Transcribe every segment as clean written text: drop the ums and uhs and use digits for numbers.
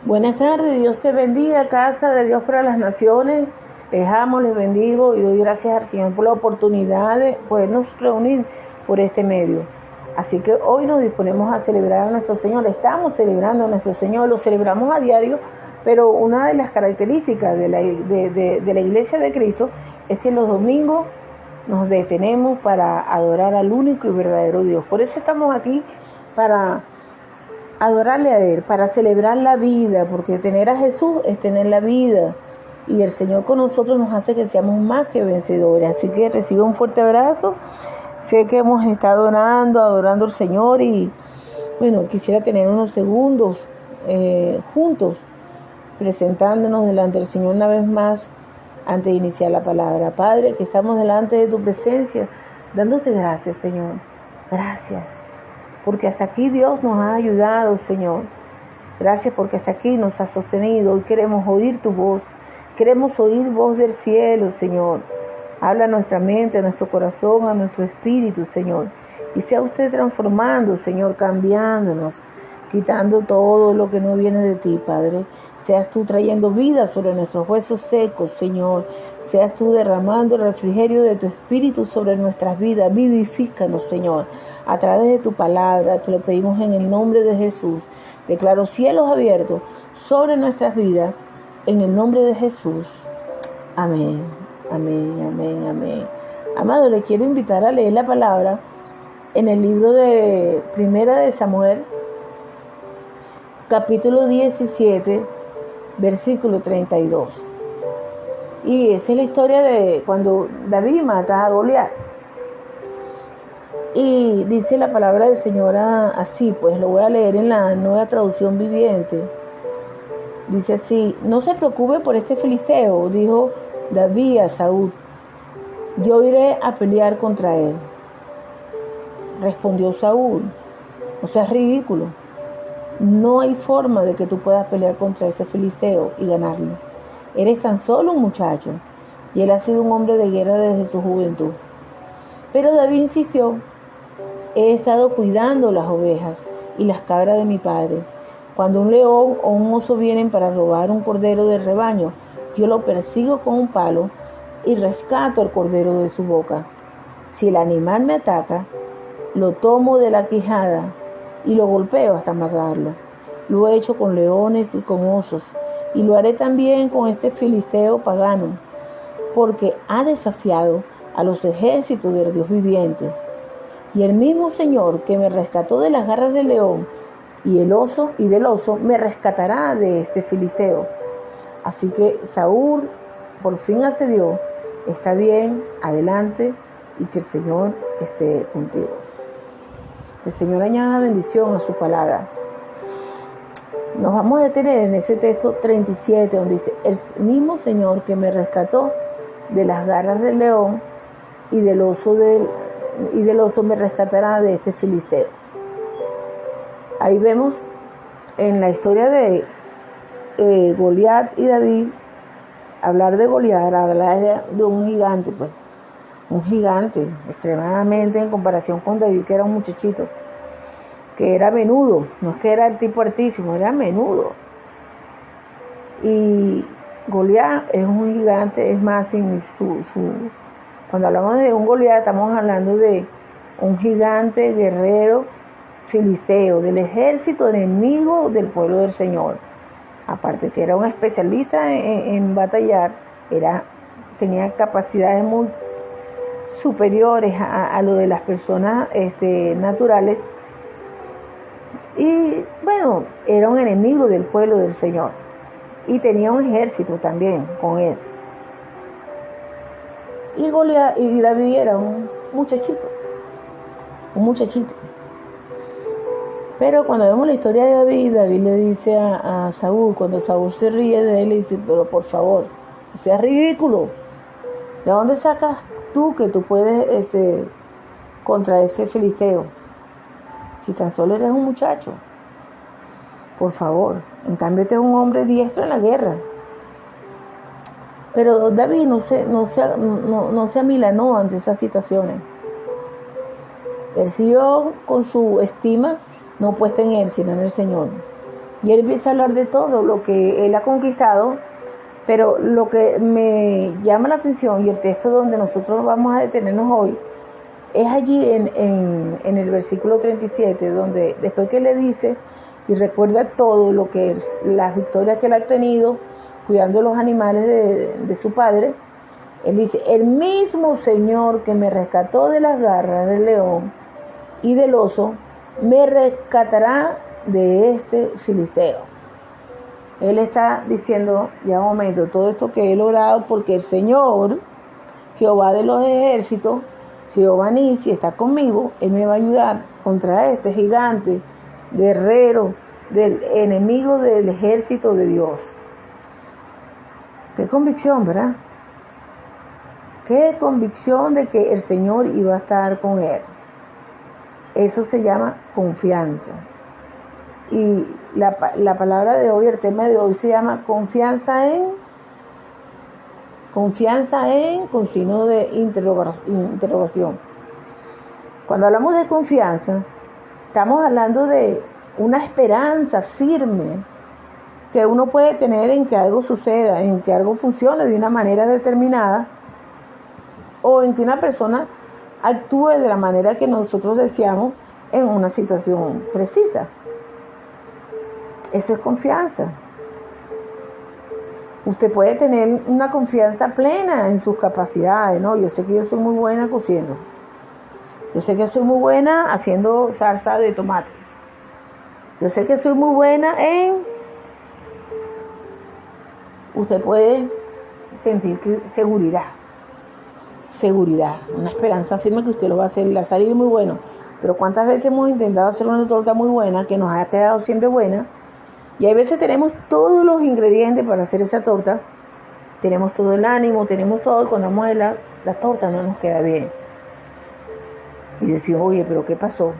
Buenas tardes, Dios te bendiga, Casa de Dios para las Naciones. Les amo, les bendigo y doy gracias al Señor por la oportunidad de podernos reunir por este medio. Así que hoy nos disponemos a celebrar a nuestro Señor. Estamos celebrando a nuestro Señor, lo celebramos a diario, pero una de las características de la Iglesia de Cristo es que los domingos nos detenemos para adorar al único y verdadero Dios. Por eso estamos aquí, para adorarle a Él, para celebrar la vida, porque tener a Jesús es tener la vida, y el Señor con nosotros nos hace que seamos más que vencedores. Así que reciba un fuerte abrazo. Sé que hemos estado adorando al Señor, y bueno, quisiera tener unos segundos juntos, presentándonos delante del Señor una vez más, antes de iniciar la palabra. Padre, que estamos delante de tu presencia, dándote gracias, Señor. Gracias, porque hasta aquí Dios nos ha ayudado, Señor. Gracias porque hasta aquí nos has sostenido. Hoy queremos oír tu voz. Queremos oír voz del cielo, Señor. Habla a nuestra mente, a nuestro corazón, a nuestro espíritu, Señor. Y sea usted transformando, Señor, cambiándonos, quitando todo lo que no viene de ti, Padre. Seas tú trayendo vida sobre nuestros huesos secos, Señor. Seas tú derramando el refrigerio de tu espíritu sobre nuestras vidas. Vivifícanos, Señor, a través de tu palabra. Te lo pedimos en el nombre de Jesús. Declaro cielos abiertos sobre nuestras vidas, en el nombre de Jesús. Amén, amén, amén, amén. Amado, le quiero invitar a leer la palabra en el libro de Primera de Samuel, capítulo 17, versículo 32. Y esa es la historia de cuando David mata a Goliat. Y dice la palabra del Señor así, pues lo voy a leer en la Nueva Traducción Viviente. Dice así: no se preocupe por este filisteo, dijo David a Saúl, yo iré a pelear contra él. Respondió Saúl: no seas ridículo, no hay forma de que tú puedas pelear contra ese filisteo y ganarlo. Eres tan solo un muchacho, y él ha sido un hombre de guerra desde su juventud. Pero David insistió: he estado cuidando las ovejas y las cabras de mi padre. Cuando un león o un oso vienen para robar un cordero del rebaño, yo lo persigo con un palo y rescato el cordero de su boca. Si el animal me ataca, lo tomo de la quijada y lo golpeo hasta matarlo. Lo he hecho con leones y con osos, y lo haré también con este filisteo pagano, porque ha desafiado a los ejércitos del Dios viviente. Y el mismo Señor que me rescató de las garras del león y del oso, me rescatará de este filisteo. Así que Saúl por fin accedió. Está bien, adelante, y que el Señor esté contigo. Que el Señor añada bendición a su palabra. Nos vamos a detener en ese texto 37, donde dice: el mismo Señor que me rescató de las garras del león y del oso me rescatará de este filisteo. Ahí vemos en la historia de Goliat y David, hablar de Goliat, hablar de un gigante, pues, un gigante extremadamente en comparación con David, que era un muchachito, que era menudo, no es que era el tipo altísimo, era menudo. Y Goliat es un gigante, es más, cuando hablamos de un Goliat estamos hablando de un gigante guerrero filisteo, del ejército enemigo del pueblo del Señor. Aparte que era un especialista en batallar, tenía capacidades muy superiores a lo de las personas naturales. Y bueno, era un enemigo del pueblo del Señor. Y tenía un ejército también con él. Y David era un muchachito. Pero cuando vemos la historia de David le dice a Saúl, cuando Saúl se ríe de él, le dice: pero por favor, no seas ridículo. ¿De dónde sacas tú que tú puedes contra ese filisteo? Si tan solo eres un muchacho. Por favor. En cambio, este es un hombre diestro en la guerra. Pero David no se amilanó ante esas situaciones. Él siguió con su estima no puesta en él, sino en el Señor. Y él empieza a hablar de todo lo que él ha conquistado, pero lo que me llama la atención y el texto donde nosotros vamos a detenernos hoy es allí en el versículo 37, donde después que le dice y recuerda todo lo que es las victorias que él ha tenido cuidando los animales de su padre, él dice: el mismo Señor que me rescató de las garras del león y del oso, me rescatará de este filisteo. Él está diciendo, ya un momento, todo esto que he logrado porque el Señor, Jehová de los ejércitos, Jehová Nisi, está conmigo. Él me va a ayudar contra este gigante, guerrero, del enemigo del ejército de Dios. Qué convicción, ¿verdad? Qué convicción de que el Señor iba a estar con él. Eso se llama confianza. Y la palabra de hoy, el tema de hoy se llama confianza en, con signo de interrogación. Cuando hablamos de confianza, estamos hablando de una esperanza firme que uno puede tener en que algo suceda, en que algo funcione de una manera determinada, o en que una persona actúe de la manera que nosotros deseamos en una situación precisa. Eso es confianza. Usted puede tener una confianza plena en sus capacidades, ¿no? Yo sé que yo soy muy buena cociendo. Yo sé que soy muy buena haciendo salsa de tomate. Yo sé que soy muy buena en... Usted puede sentir seguridad, una esperanza firme que usted lo va a hacer, le va a salir muy bueno. Pero ¿cuántas veces hemos intentado hacer una torta muy buena, que nos ha quedado siempre buena? Y hay veces tenemos todos los ingredientes para hacer esa torta, tenemos todo el ánimo, tenemos todo, y cuando vamos a ver la torta no nos queda bien. Y decimos, oye, ¿pero qué pasó?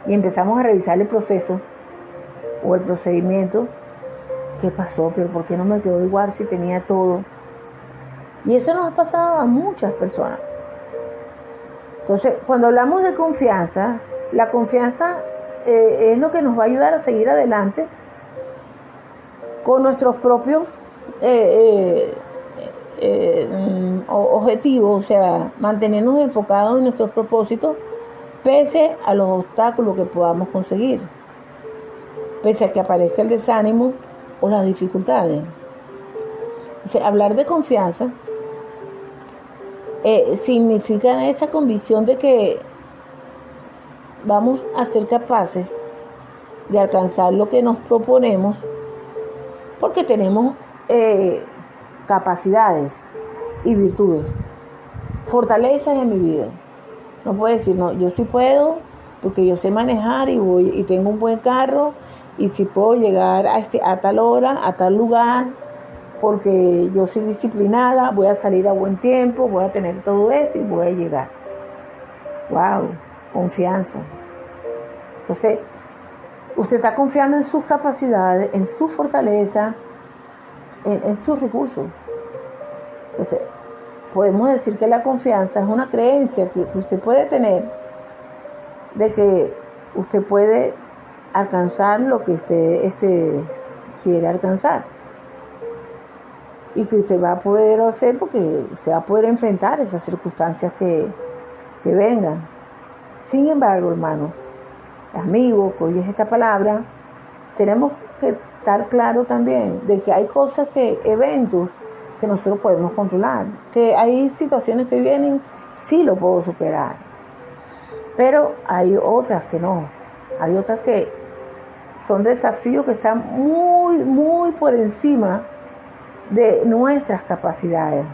Y empezamos a revisar el proceso o el procedimiento. ¿Qué pasó? ¿Pero por qué no me quedó igual si tenía todo? Y eso nos ha pasado a muchas personas. Entonces, cuando hablamos de confianza, la confianza es lo que nos va a ayudar a seguir adelante con nuestros propios objetivos, o sea, mantenernos enfocados en nuestros propósitos pese a los obstáculos que podamos conseguir, pese a que aparezca el desánimo o las dificultades. Entonces, hablar de confianza significa esa convicción de que vamos a ser capaces de alcanzar lo que nos proponemos porque tenemos capacidades y virtudes, fortalezas en mi vida. No puedo decir, no, yo sí puedo porque yo sé manejar y tengo un buen carro y si puedo llegar a tal hora, a tal lugar, porque yo soy disciplinada, voy a salir a buen tiempo, voy a tener todo esto y voy a llegar. ¡Wow! Confianza. Entonces, usted está confiando en sus capacidades, en su fortaleza, en sus recursos. Entonces, podemos decir que la confianza es una creencia que usted puede tener de que usted puede alcanzar lo que usted quiere alcanzar. Y que usted va a poder hacer porque usted va a poder enfrentar esas circunstancias que vengan. Sin embargo, hermano, amigo, que oyes esta palabra, tenemos que estar claro también de que hay cosas eventos que nosotros podemos controlar, que hay situaciones que vienen, sí lo puedo superar, pero hay otras que no, hay otras que son desafíos que están muy, muy por encima de nuestras capacidades,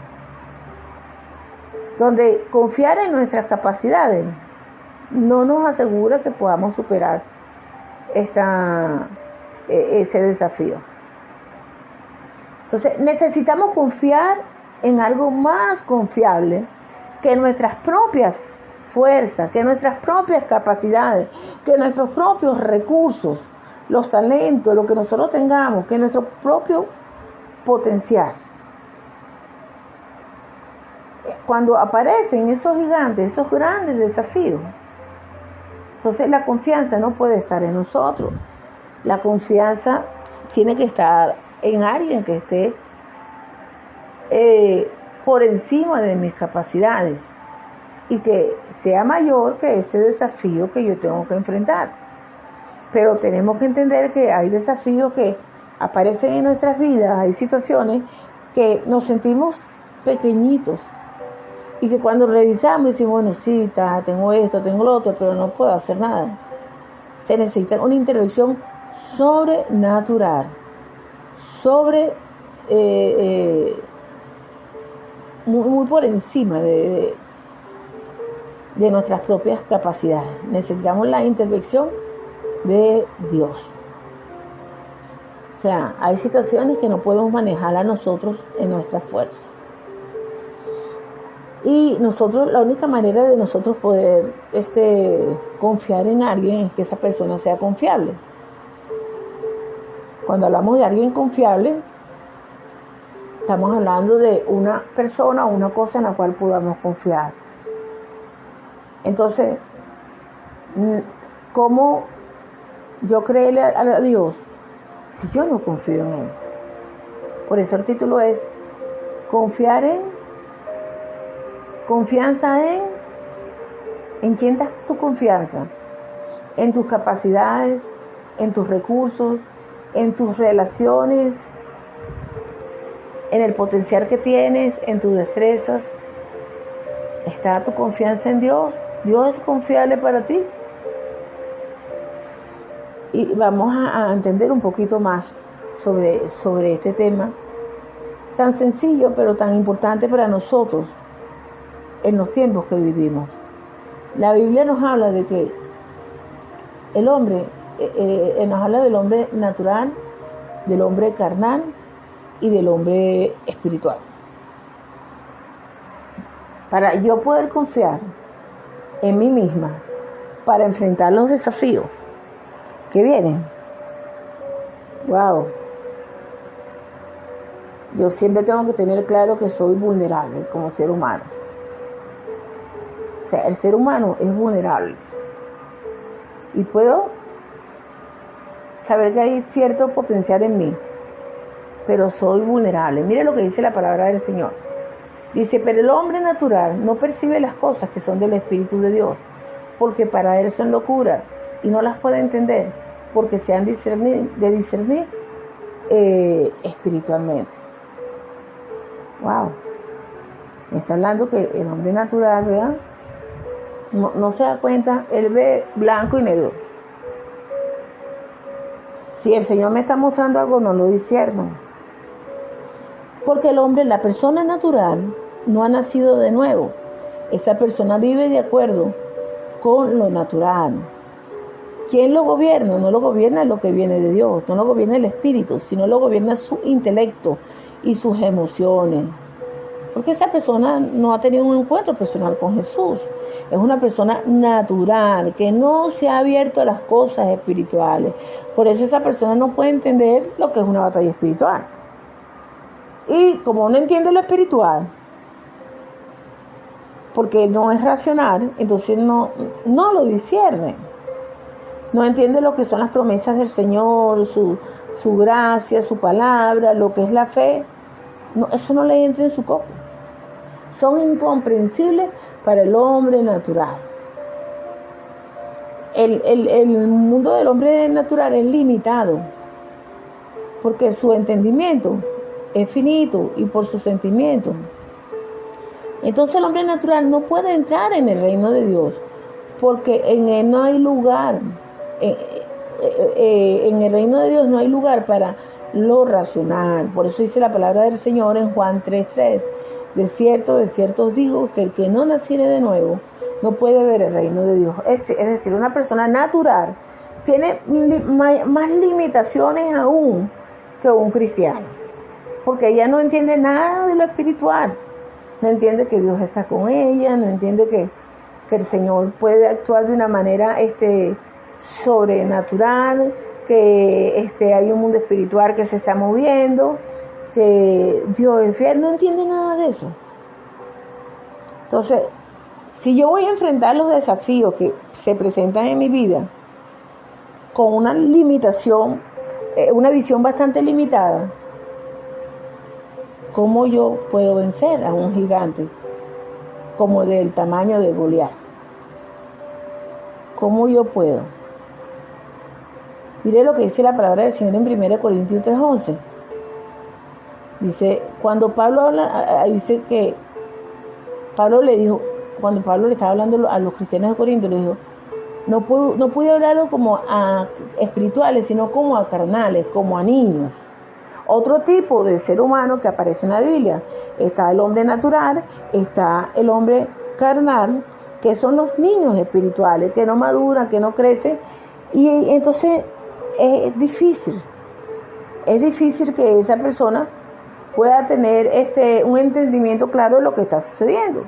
donde confiar en nuestras capacidades no nos asegura que podamos superar ese desafío. Entonces necesitamos confiar en algo más confiable que nuestras propias fuerzas, que nuestras propias capacidades, que nuestros propios recursos, los talentos, lo que nosotros tengamos, que nuestro propio potencial. Cuando aparecen esos gigantes, esos grandes desafíos, entonces la confianza no puede estar en nosotros. La confianza tiene que estar en alguien que esté por encima de mis capacidades y que sea mayor que ese desafío que yo tengo que enfrentar. Pero tenemos que entender que hay desafíos que aparecen en nuestras vidas, hay situaciones que nos sentimos pequeñitos y que cuando revisamos decimos, bueno, sí, tengo esto, tengo lo otro, pero no puedo hacer nada. Se necesita una intervención sobrenatural, muy por encima de nuestras propias capacidades. Necesitamos la intervención de Dios. O sea, hay situaciones que no podemos manejar a nosotros en nuestra fuerza. Y la única manera de nosotros poder confiar en alguien es que esa persona sea confiable. Cuando hablamos de alguien confiable, estamos hablando de una persona o una cosa en la cual podamos confiar. Entonces, ¿cómo yo creerle a Dios si yo no confío en Él? Por eso el título es confianza ¿en quién das tu confianza? En tus capacidades, en tus recursos, en tus relaciones, en el potencial que tienes, en tus destrezas. ¿Está tu confianza en Dios? ¿Dios es confiable para ti? Y vamos a entender un poquito más sobre este tema tan sencillo pero tan importante para nosotros en los tiempos que vivimos. La Biblia nos habla de que el hombre, nos habla del hombre natural, del hombre carnal y del hombre espiritual. Para yo poder confiar en mí misma, para enfrentar los desafíos que vienen. Wow. Yo siempre tengo que tener claro que soy vulnerable como ser humano. O sea, el ser humano es vulnerable. Y puedo saber que hay cierto potencial en mí, pero soy vulnerable. Mire lo que dice la palabra del Señor. Dice, pero el hombre natural no percibe las cosas que son del Espíritu de Dios, porque para él son locura y no las puede entender, porque se han de discernir espiritualmente. Wow. Me está hablando que el hombre natural, ¿verdad? No se da cuenta, él ve blanco y negro. Si el Señor me está mostrando algo, no lo discierno. Porque el hombre, la persona natural, no ha nacido de nuevo. Esa persona vive de acuerdo con lo natural. ¿Quién lo gobierna? No lo gobierna lo que viene de Dios, no lo gobierna el espíritu, sino lo gobierna su intelecto y sus emociones. Porque esa persona no ha tenido un encuentro personal con Jesús. Es una persona natural, que no se ha abierto a las cosas espirituales. Por eso esa persona no puede entender lo que es una batalla espiritual. Y como no entiende lo espiritual, porque no es racional, entonces no lo discierne. No entiende lo que son las promesas del Señor, su gracia, su palabra, lo que es la fe. No, eso no le entra en su coco. Son incomprensibles para el hombre natural. El mundo del hombre natural es limitado, porque su entendimiento es finito y por sus sentimientos. Entonces el hombre natural no puede entrar en el reino de Dios, porque en él no hay lugar. En el reino de Dios no hay lugar para lo racional. Por eso dice la palabra del Señor en Juan 3:3. De cierto os digo que el que no naciere de nuevo no puede ver el reino de Dios. Es decir, una persona natural tiene más limitaciones aún que un cristiano, porque ella no entiende nada de lo espiritual. No entiende que Dios está con ella, no entiende que el Señor puede actuar de una manera sobrenatural, que hay un mundo espiritual que se está moviendo, que Dios es fiel. No entiende nada de eso. Entonces, si yo voy a enfrentar los desafíos que se presentan en mi vida con una limitación, una visión bastante limitada, ¿cómo yo puedo vencer a un gigante como del tamaño de Goliat? ¿Cómo yo puedo? Mire lo que dice la palabra del Señor en 1 Corintios 3:11. Dice, cuando Pablo habla, dice que Pablo le dijo, cuando Pablo le estaba hablando a los cristianos de Corinto, le dijo, no pude hablarlo como a espirituales, sino como a carnales, como a niños. Otro tipo de ser humano que aparece en la Biblia. Está el hombre natural, está el hombre carnal, que son los niños espirituales, que no maduran, que no crecen. Y entonces es difícil que esa persona pueda tener un entendimiento claro de lo que está sucediendo.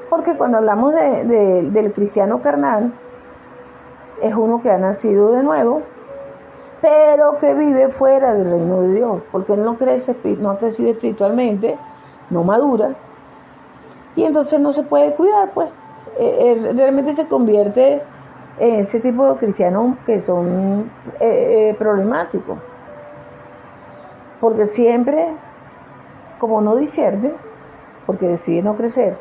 Porque cuando hablamos del cristiano carnal, es uno que ha nacido de nuevo, pero que vive fuera del reino de Dios, porque él no ha crecido espiritualmente, no madura, y entonces no se puede cuidar, pues. Realmente se convierte en ese tipo de cristianos que son problemáticos, porque siempre, como no discierne, porque decide no crecer,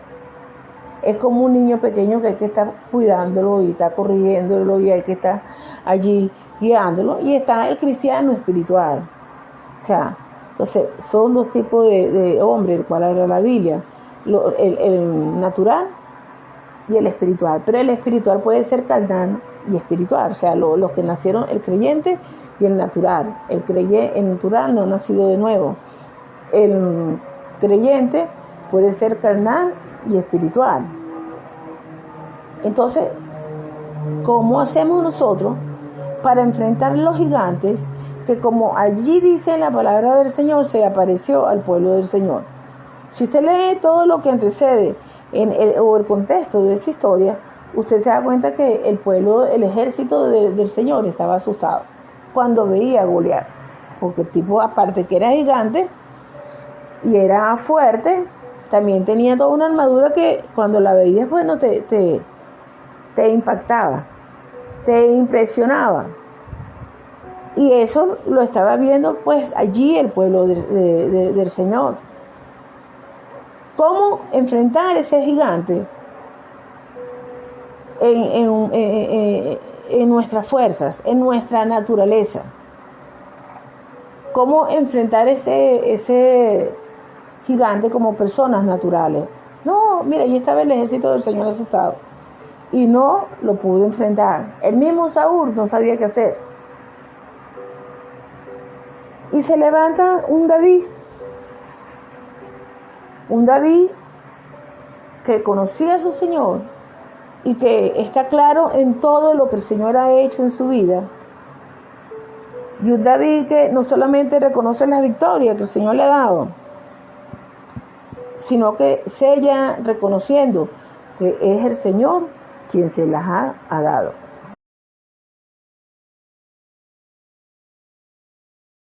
es como un niño pequeño que hay que estar cuidándolo y está corrigiéndolo y hay que estar allí guiándolo. Y está el cristiano espiritual. O sea, entonces son dos tipos de hombres, el cual habla la Biblia. El natural y el espiritual. Pero el espiritual puede ser carnal y espiritual. O sea, los que nacieron, el creyente y el natural. El natural no ha nacido de nuevo. El creyente puede ser carnal y espiritual. Entonces, ¿cómo hacemos nosotros para enfrentar los gigantes que, como allí dice en la palabra del Señor, se apareció al pueblo del Señor? Si usted lee todo lo que antecede o el contexto de esa historia, usted se da cuenta que el pueblo, el ejército del Señor estaba asustado cuando veía a Goliat, porque el tipo, aparte que era gigante y era fuerte, también tenía toda una armadura que cuando la veías, bueno, te impactaba, te impresionaba. Y eso lo estaba viendo pues allí el pueblo del Señor. ¿Cómo enfrentar ese gigante en nuestras fuerzas, en nuestra naturaleza? ¿Cómo enfrentar ese gigante como personas naturales? No, mira, allí estaba el ejército del Señor asustado y no lo pudo enfrentar. El mismo Saúl no sabía qué hacer. Y se levanta un David que conocía a su Señor y que está claro en todo lo que el Señor ha hecho en su vida. Y un David que no solamente reconoce las victorias que el Señor le ha dado, sino que sella reconociendo que es el Señor quien se las ha dado.